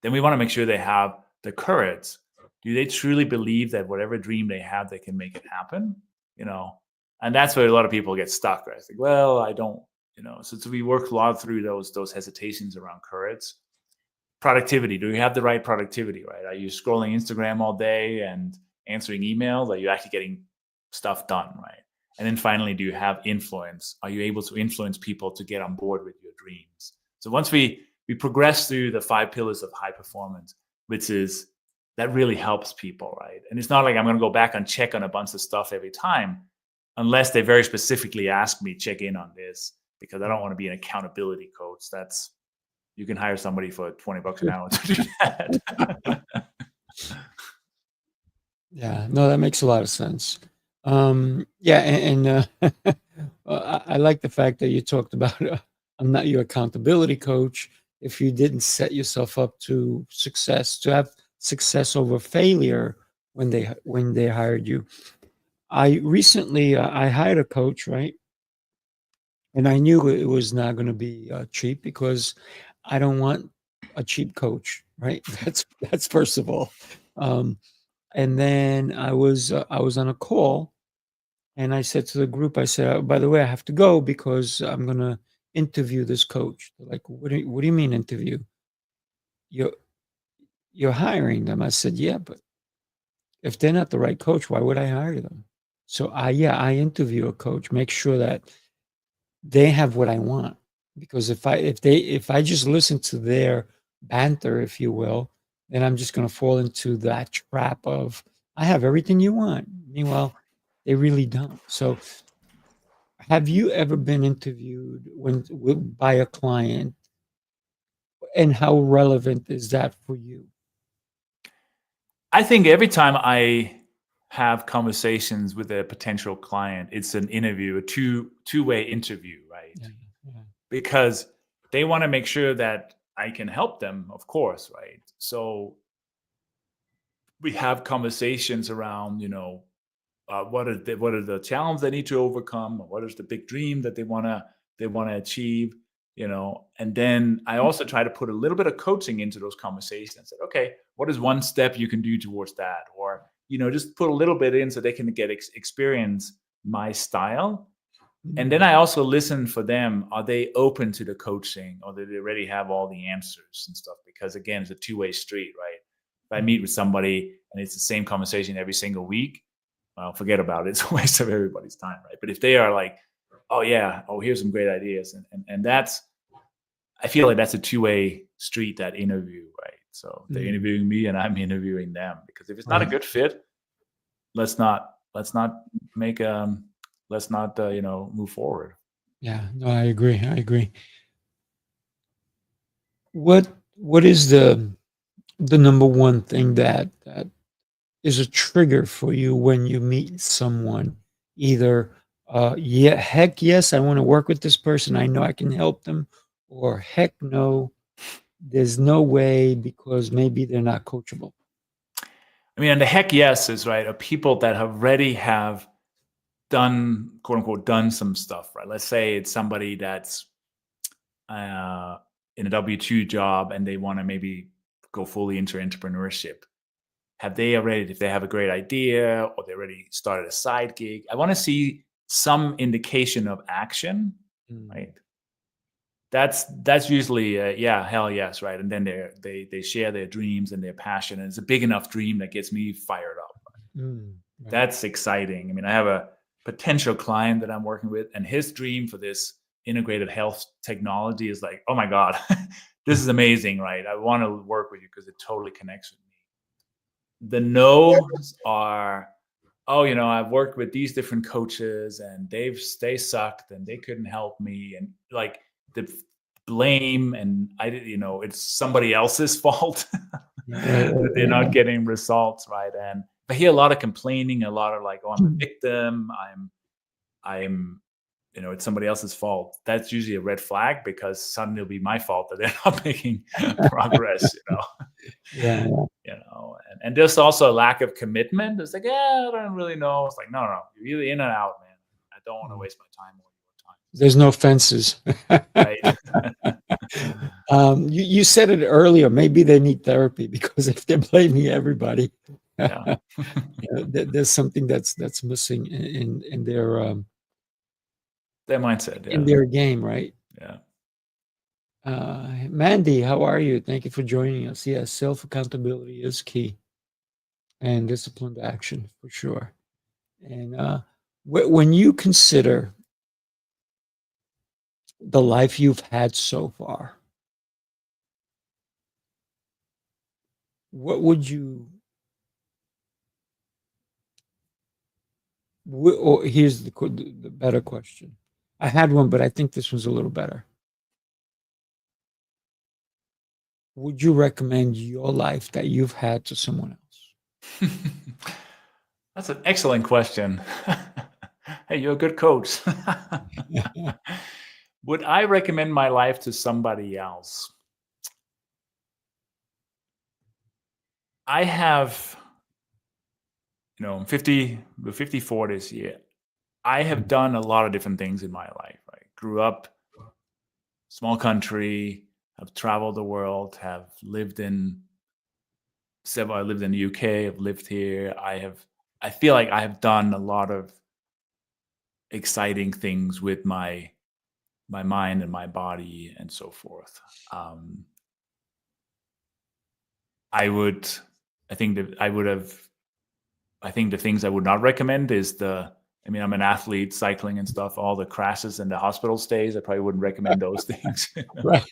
Then we want to make sure they have the courage. Do they truly believe that whatever dream they have, they can make it happen? And that's where a lot of people get stuck, right? It's like, well, I don't. So we work a lot through those hesitations around courage. Productivity. Do you have the right productivity, right? Are you scrolling Instagram all day and answering emails? Are you actually getting stuff done, right? And then finally, do you have influence? Are you able to influence people to get on board with your dreams? So once we progress through the 5 pillars of high performance, that really helps people, right? And it's not like I'm going to go back and check on a bunch of stuff every time, unless they very specifically ask me, check in on this, because I don't want to be an accountability coach. You can hire somebody for $20 an hour to do that. Yeah, no, that makes a lot of sense. Yeah, and I like the fact that you talked about I'm not your accountability coach. If you didn't set yourself up to have success over failure when they hired you. I recently I hired a coach, right? And I knew it was not going to be cheap, because I don't want a cheap coach, right? That's first of all. And then I was on a call, and I said to the group, I said, oh, by the way, I have to go because I'm going to interview this coach. They're like, what do you mean interview? You're hiring them. I said, yeah, but if they're not the right coach, why would I hire them? So I interview a coach, make sure that they have what I want. Because if I just listen to their banter, if you will, then I'm just going to fall into that trap of, I have everything you want. Meanwhile, they really don't. So have you ever been interviewed by a client, and how relevant is that for you? I think every time I have conversations with a potential client, it's an interview, a two-way interview, right? Yeah. Because they want to make sure that I can help them, of course, right? So we have conversations around, what are the challenges they need to overcome, or what is the big dream that they want to achieve, And then I also try to put a little bit of coaching into those conversations and said, okay, what is one step you can do towards that? Or, just put a little bit in so they can get experience my style. And then I also listen for them. Are they open to the coaching, or do they already have all the answers and stuff? Because again, it's a two-way street, right? If I meet with somebody and it's the same conversation every single week, well, forget about it. It's a waste of everybody's time, right? But if they are like, oh yeah, here's some great ideas, and I feel like that's a two-way street, that interview, right? So they're interviewing me and I'm interviewing them, because if it's not a good fit, let's not make move forward. Yeah, no, I agree. What is the number one thing that is a trigger for you when you meet someone? Either yeah, heck yes, I want to work with this person, I know I can help them, or heck no, there's no way, because maybe they're not coachable. I mean, and the heck yes is right, are people that already have done, quote unquote, done some stuff, right? Let's say it's somebody that's in a W-2 job and they want to maybe go fully into entrepreneurship. Have they already, if they have a great idea or they already started a side gig, I want to see some indication of action, right? That's usually yeah, hell yes, right? And then they share their dreams and their passion, and it's a big enough dream that gets me fired up. Right? That's exciting. I mean, I have a potential client that I'm working with, and his dream for this integrated health technology is like, oh my God, this is amazing, right? I want to work with you because it totally connects with me. The no's are, oh, I've worked with these different coaches and they sucked and they couldn't help me, and like the blame, and it's somebody else's fault that they're not getting results, right? And I hear a lot of complaining, a lot of like, oh, I'm a victim, I'm it's somebody else's fault. That's usually a red flag, because suddenly it'll be my fault that they're not making progress, Yeah. And there's also a lack of commitment. It's like, yeah, I don't really know. It's like, no, you're either in and out, man. I don't want to waste my time or your time. There's no fences. Right. You said it earlier. Maybe they need therapy, because if they're blaming everybody, there's something that's missing in their mindset, in their game, right? Yeah. Mandy, how are you? Thank you for joining us. Yes, self-accountability is key, and disciplined action for sure. And when you consider the life you've had so far, what would you, or here's the better question. I had one, but I think this one's a little better. Would you recommend your life that you've had to someone else? That's an excellent question. Hey, you're a good coach. Would I recommend my life to somebody else? I have, I'm 54 this year. I have done a lot of different things in my life. I grew up small country, have traveled the world, have lived in I lived in the UK, I've lived here. I feel like I have done a lot of exciting things with my mind and my body and so forth. I think the things I would not recommend is I'm an athlete, cycling and stuff, all the crashes and the hospital stays. I probably wouldn't recommend those things. Right.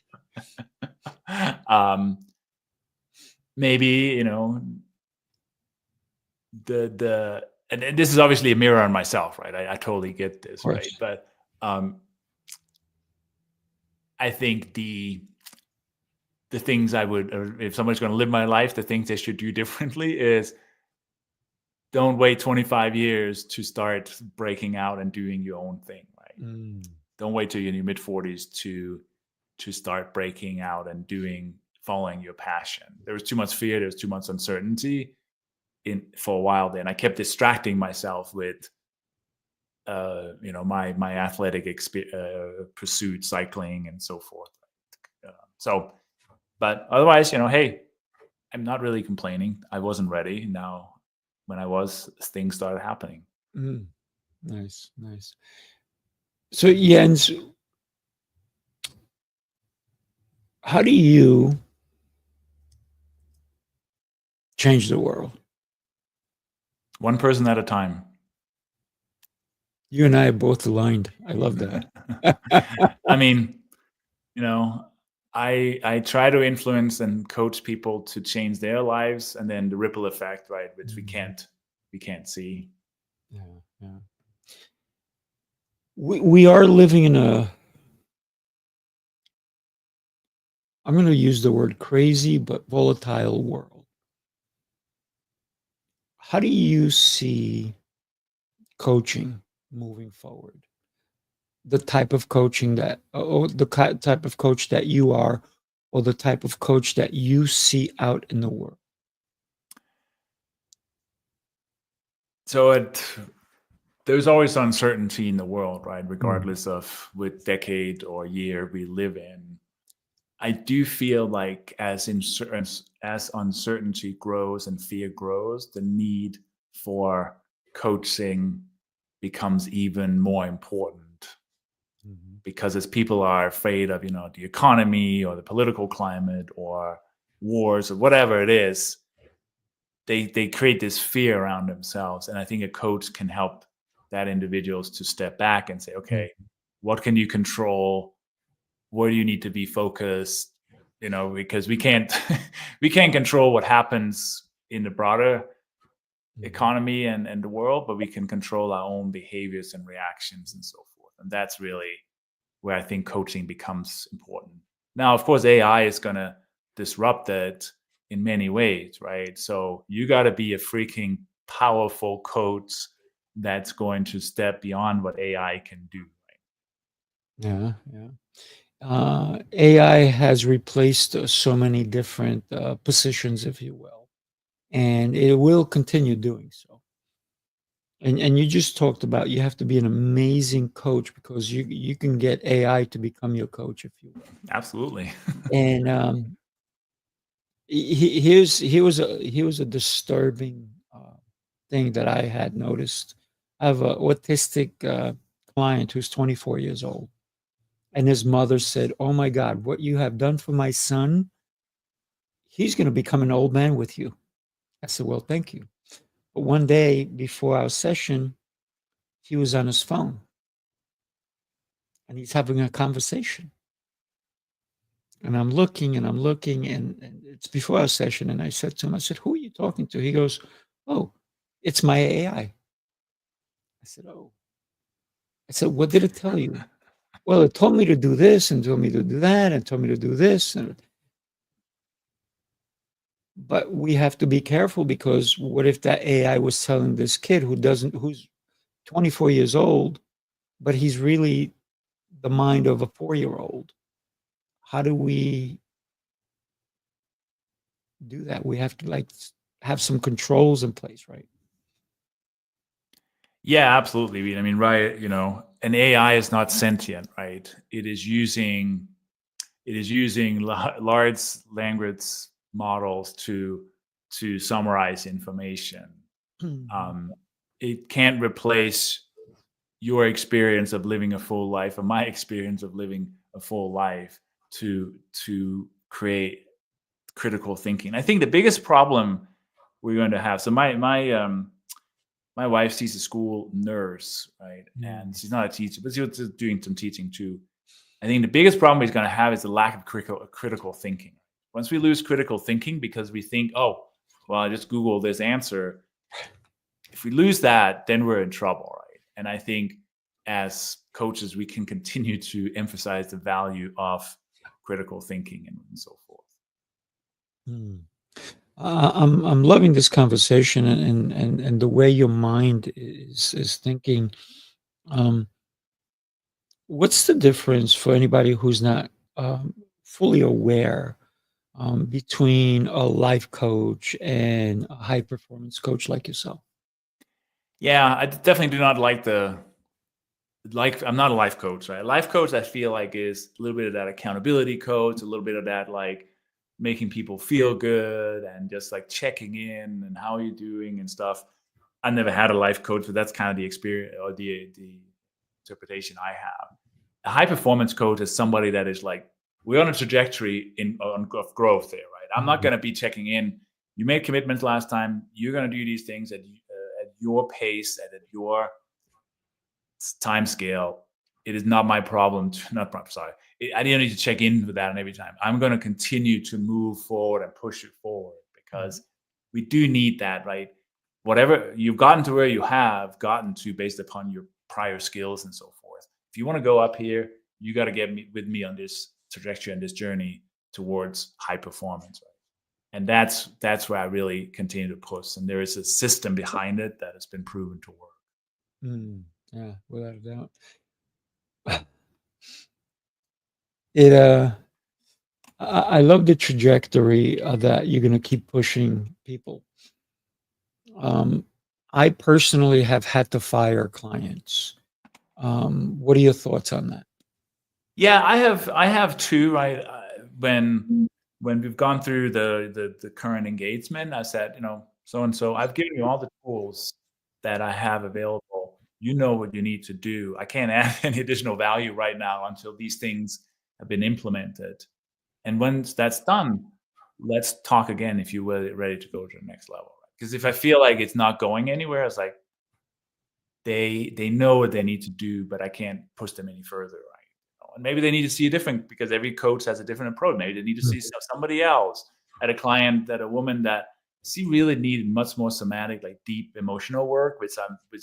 Maybe, and this is obviously a mirror on myself, right? I totally get this, right? But I think the things I would, or if somebody's going to live my life, the things they should do differently is don't wait 25 years to start breaking out and doing your own thing, right? Don't wait till you're in your mid-40s to start breaking out and following your passion. There was too much fear, there was too much uncertainty for a while then. I kept distracting myself with my athletic pursuit, cycling, and so forth. But otherwise, hey, I'm not really complaining. I wasn't ready. Now, when I was, things started happening. Nice. So Jens, how do you change the world? One person at a time. You and I are both aligned. I love that. I mean, I try to influence and coach people to change their lives, and then the ripple effect, right, which we can't see. Yeah. We are living in I'm going to use the word crazy, but volatile world. How do you see coaching moving forward? The type of coaching type of coach that you are, or the type of coach that you see out in the world? So there's always uncertainty in the world, right? Regardless of what decade or year we live in. I do feel like as uncertainty grows and fear grows, the need for coaching becomes even more important. Because as people are afraid of, the economy or the political climate or wars or whatever it is, they create this fear around themselves. And I think a coach can help that individuals to step back and say, okay, what can you control? Where do you need to be focused? Because we can't control what happens in the broader economy and the world, but we can control our own behaviors and reactions and so forth. And that's really where I think coaching becomes important. Now, of course, AI is going to disrupt that in many ways, right? So you got to be a freaking powerful coach that's going to step beyond what AI can do. Right? Yeah. AI has replaced so many different positions, if you will, and it will continue doing so. And you just talked about you have to be an amazing coach because you can get AI to become your coach, if you will. Absolutely. And here was a disturbing thing that I had noticed. I have an autistic client who's 24 years old, and his mother said, "Oh my God, what you have done for my son, he's going to become an old man with you." I said, "Well, thank you." But one day before our session, he was on his phone and he's having a conversation. And I'm looking, and it's before our session. And I said to him, I said, "Who are you talking to?" He goes, "Oh, it's my AI." I said, "Oh." I said, "What did it tell you?" "Well, it told me to do this and told me to do that and told me to do this. But we have to be careful because what if that AI was telling this kid who's 24 years old, but he's really the mind of a 4-year-old? How do we do that? We have to have some controls in place, right? Yeah, absolutely. I mean, right, an AI is not sentient, right? It is using large language models to summarize information. It can't replace your experience of living a full life or my experience of living a full life to create critical thinking. I think the biggest problem we're going to have. So my wife, she's a school nurse, right? And she's not a teacher, but she's doing some teaching too. I think the biggest problem he's going to have is the lack of critical thinking. Once we lose critical thinking because we think, oh, well, I just Googled this answer. If we lose that, then we're in trouble, right? And I think as coaches, we can continue to emphasize the value of critical thinking and so forth. I'm loving this conversation and the way your mind is thinking. What's the difference for anybody who's not fully aware between a life coach and a high performance coach like yourself? Yeah, I definitely do not like the like, I'm not a life coach, right? Life coach, I feel like, is a little bit of that accountability coach, a little bit of that, like, making people feel good and just like checking in and how are you doing and stuff. I never had a life coach, but that's kind of the experience or the interpretation I have. A high performance coach is somebody that is like, we're on a trajectory of growth there, right? I'm not going to be checking in. You made commitments last time. You're going to do these things at your pace and at your time scale. It is not my problem. I don't need to check in with that every time. I'm going to continue to move forward and push it forward because we do need that, right? Whatever you've gotten to where you have gotten to based upon your prior skills and so forth. If you want to go up here, you got to get with me on this trajectory and this journey towards high performance. Right? And that's where I really continue to push. And there is a system behind it that has been proven to work. Yeah, without a doubt. It I love the trajectory that you're going to keep pushing people. I personally have had to fire clients. What are your thoughts on that? Yeah, I have too. Right, when we've gone through the current engagement, I said, so and so, I've given you all the tools that I have available. You know what you need to do. I can't add any additional value right now until these things have been implemented. And once that's done, let's talk again if you're ready to go to the next level. Because if I feel like it's not going anywhere, it's like they know what they need to do, but I can't push them any further, right? And maybe they need to see a different, because every coach has a different approach. Maybe they need to see somebody else. I had a client, that a woman that she really needed much more somatic, like deep emotional work, which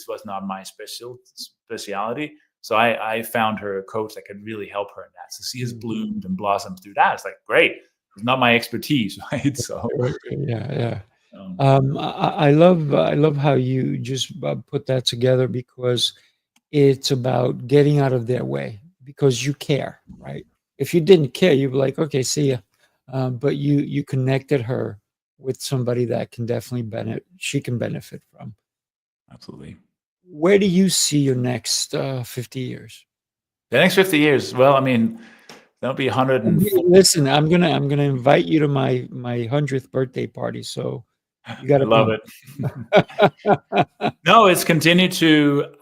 was not my specialty. So I found her a coach that could really help her in that. So she has bloomed and blossomed through that. It's like, great. It's not my expertise, right? So yeah. I love how you just put that together, because it's about getting out of their way because you care, right? If you didn't care, you'd be like, okay, see ya. But you connected her with somebody that can definitely she can benefit from. Absolutely. Where do you see your next 50 years? The next 50 years? Well, I mean, that'll be 140. Listen, I'm gonna invite you to my 100th birthday party. So you got to love it. No, it's continued to,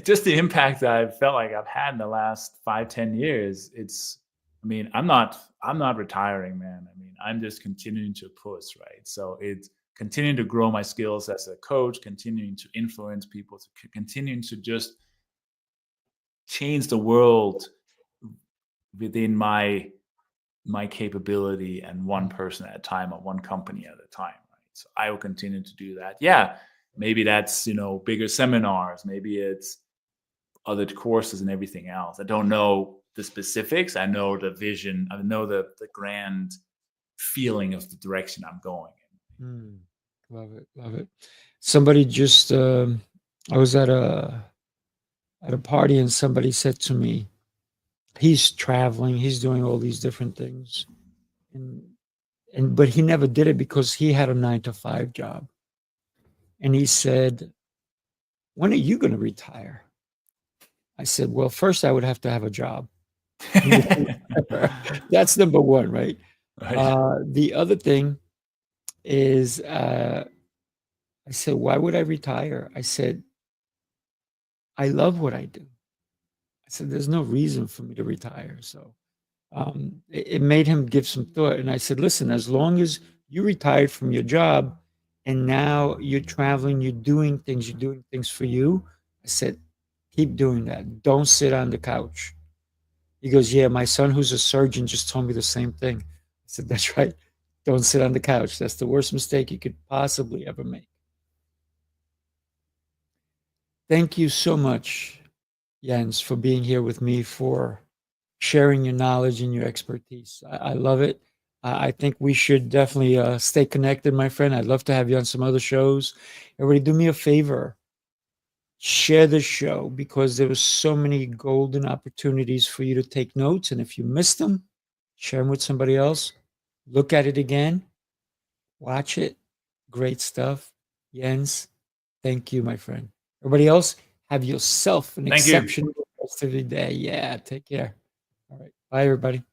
just the impact that I've felt like I've had in the last 5-10 years. I'm not retiring, man. I mean, I'm just continuing to push, right? So it's continuing to grow my skills as a coach, continuing to influence people, continuing to just change the world within my capability, and one person at a time, or one company at a time, right? So I will continue to do that. Yeah, maybe that's bigger seminars, maybe it's other courses and everything else. I don't know the specifics. I know the vision. I know the grand feeling of the direction I'm going in. Love it. Somebody just I was at a party, and somebody said to me, he's traveling, he's doing all these different things, but he never did it because he had a 9-to-5 job. And he said, when are you going to retire? I said, well, first I would have to have a job. That's number one, right? The other thing is, I said, why would I retire? I said, I love what I do. I said, there's no reason for me to retire. So it made him give some thought. And I said, listen, as long as you retired from your job and now you're traveling, you're doing things for you, I said, keep doing that. Don't sit on the couch. He goes, yeah, my son, who's a surgeon, just told me the same thing. I said, that's right. Don't sit on the couch. That's the worst mistake you could possibly ever make. Thank you so much, Jens, for being here with me, for sharing your knowledge and your expertise. I love it. I think we should definitely stay connected, my friend. I'd love to have you on some other shows. Everybody, do me a favor. Share the show, because there were so many golden opportunities for you to take notes. And if you missed them, share them with somebody else. Look at it again. Watch it. Great stuff. Jens, thank you, my friend. Everybody else, Have yourself an Thank you. exceptional rest of the day. Yeah, take care. All right. Bye, everybody.